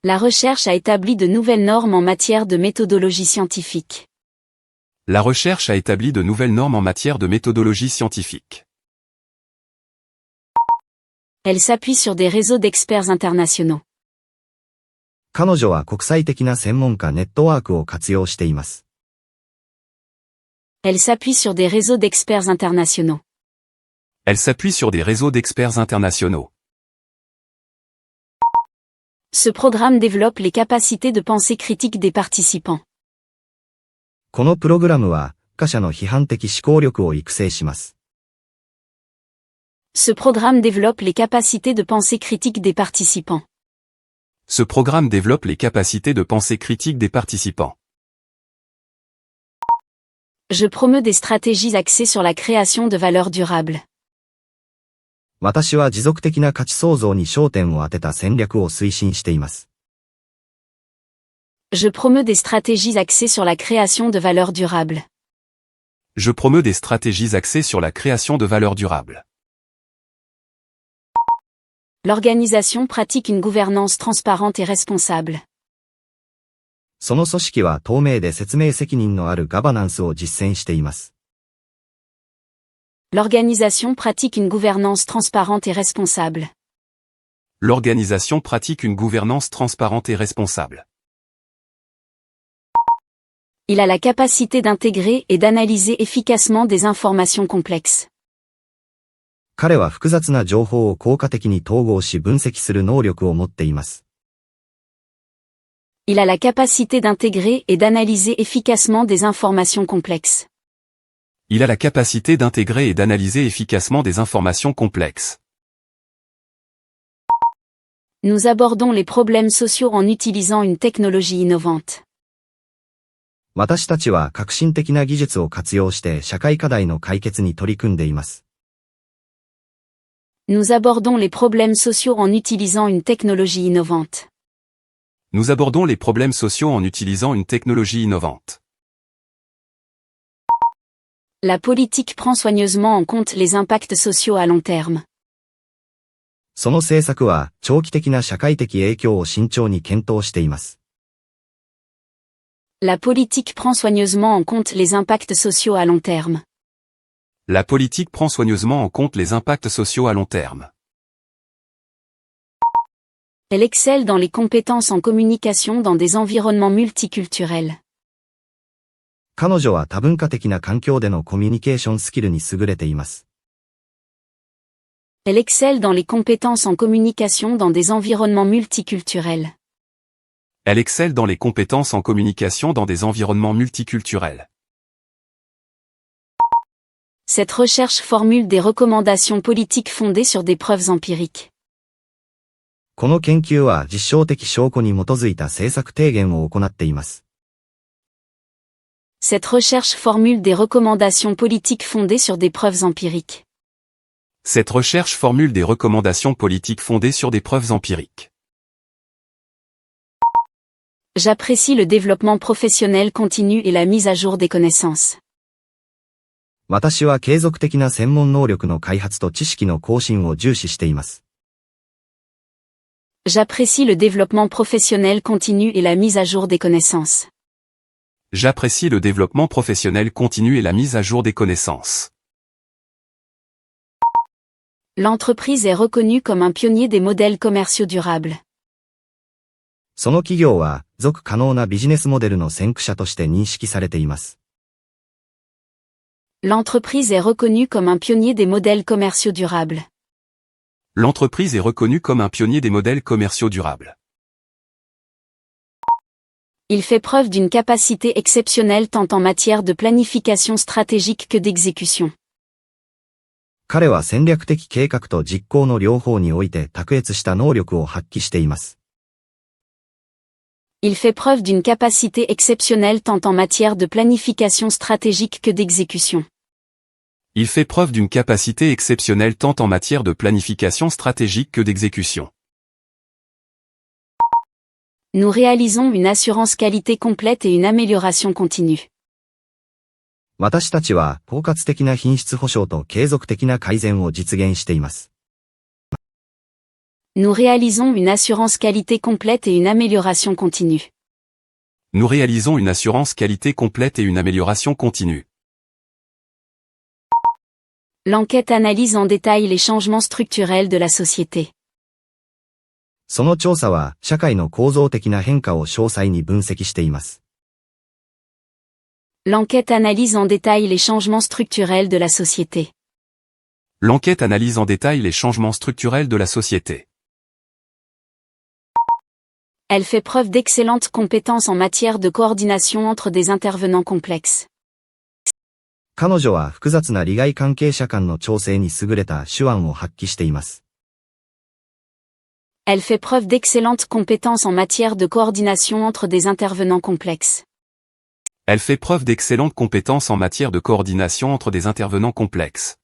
La recherche a établi de nouvelles normes en matière de méthodologie scientifique. La recherche a établi de nouvelles normes en matière de méthodologie scientifique. Elle s'appuie sur des réseaux d'experts internationaux. 彼女は国際的な専門家ネットワークを活用しています。Elle s'appuie sur des réseaux d'experts internationaux. Elle s'appuie sur des réseaux d'experts internationaux. Ce programme développe les capacités de pensée critique des participants. このプログラムは、他者の批判的思考力を育成します。Ce programme développe les capacités de pensée critique des participants. Ce programme développe les capacités de pensée critique des participants. Je promeus des stratégies axées sur la création de valeur durable. 私は持続的な価値創造に焦点を当てた戦略を推進しています。Je promeus des stratégies axées sur la création de valeur durable. Je promeus des stratégies axées sur la création de valeur durable. L'organisation pratique une gouvernance transparente et responsable. その組織は透明で説明責任のあるガバナンスを実践しています。L'organisation pratique une gouvernance transparente et responsable. L'organisation pratique une gouvernance transparente et responsable. Il a la capacité d'intégrer et d'analyser efficacement des informations complexes. 彼は複雑な情報を効果的に統合し分析する能力を持っています。Il a la capacité d'intégrer et d'analyser efficacement des informations complexes. Il a la capacité d'intégrer et d'analyser efficacement des informations complexes. Nous abordons les problèmes sociaux en utilisant une technologie innovante. 私たちは革新的な技術を活用して社会課題の解決に取り組んでいます。Nous abordons les problèmes sociaux en utilisant une technologie innovante. Nous abordons les problèmes sociaux en utilisant une technologie innovante. La politique prend soigneusement en compte les impacts sociaux à long terme. その政策は長期的な社会的影響を慎重に検討しています。La politique prend soigneusement en compte les impacts sociaux à long terme. La politique prend soigneusement en compte les impacts sociaux à long terme. Elle excelle dans les compétences en communication dans des environnements multiculturels. 彼女は多文化的な環境でのコミュニケーションスキルに優れています。Elle excelle dans les compétences en communication dans des environnements multiculturels. Elle excelle dans les compétences en communication dans des environnements multiculturels. Cette recherche formule des recommandations politiques fondées sur des preuves empiriques. この研究は実証的証拠に基づいた政策提言を行っています。Cette recherche formule des recommandations politiques fondées sur des preuves empiriques. Cette recherche formule des recommandations politiques fondées sur des preuves empiriques. J'apprécie le développement professionnel continu et la mise à jour des connaissances. 私は継続的な専門能力の開発と知識の更新を重視しています。J'apprécie le développement professionnel continu et la mise à jour des connaissances. J'apprécie le développement professionnel continu et la mise à jour des connaissances. L'entreprise est reconnue comme un pionnier des modèles commerciaux durables. その企業は、持続可能なビジネスモデルの先駆者として認識されています。L'entreprise est reconnue comme un pionnier des modèles commerciaux durables. L'entreprise est reconnue comme un pionnier des modèles commerciaux durables. Il fait preuve d'une capacité exceptionnelle tant en matière de planification stratégique que d'exécution. 彼は戦略的計画と実行の両方において卓越した能力を発揮しています。Il fait preuve d'une capacité exceptionnelle tant en matière de planification stratégique que d'exécution. Il fait preuve d'une capacité exceptionnelle tant en matière de planification stratégique que d'exécution. Nous réalisons une assurance qualité complète et une amélioration continue. 私たちは包括的な品質保証と継続的な改善を実現しています。Nous réalisons une assurance qualité complète et une amélioration continue. Nous réalisons une assurance qualité complète et une amélioration continue. L'enquête analyse en détail les changements structurels de la société. その調査は社会の構造的な変化を詳細に分析しています。L'enquête analyse en détail les changements structurels de la société. L'enquête analyse en détail les changements structurels de la société. Elle fait preuve d'excellentes compétences en matière de coordination entre des intervenants complexes. 彼女は複雑な利害関係者間の調整に優れた手腕を発揮しています。Elle fait preuve d'excellentes compétences en matière de coordination entre des intervenants complexes. Elle fait preuve d'excellentes compétences en matière de coordination entre des intervenants complexes.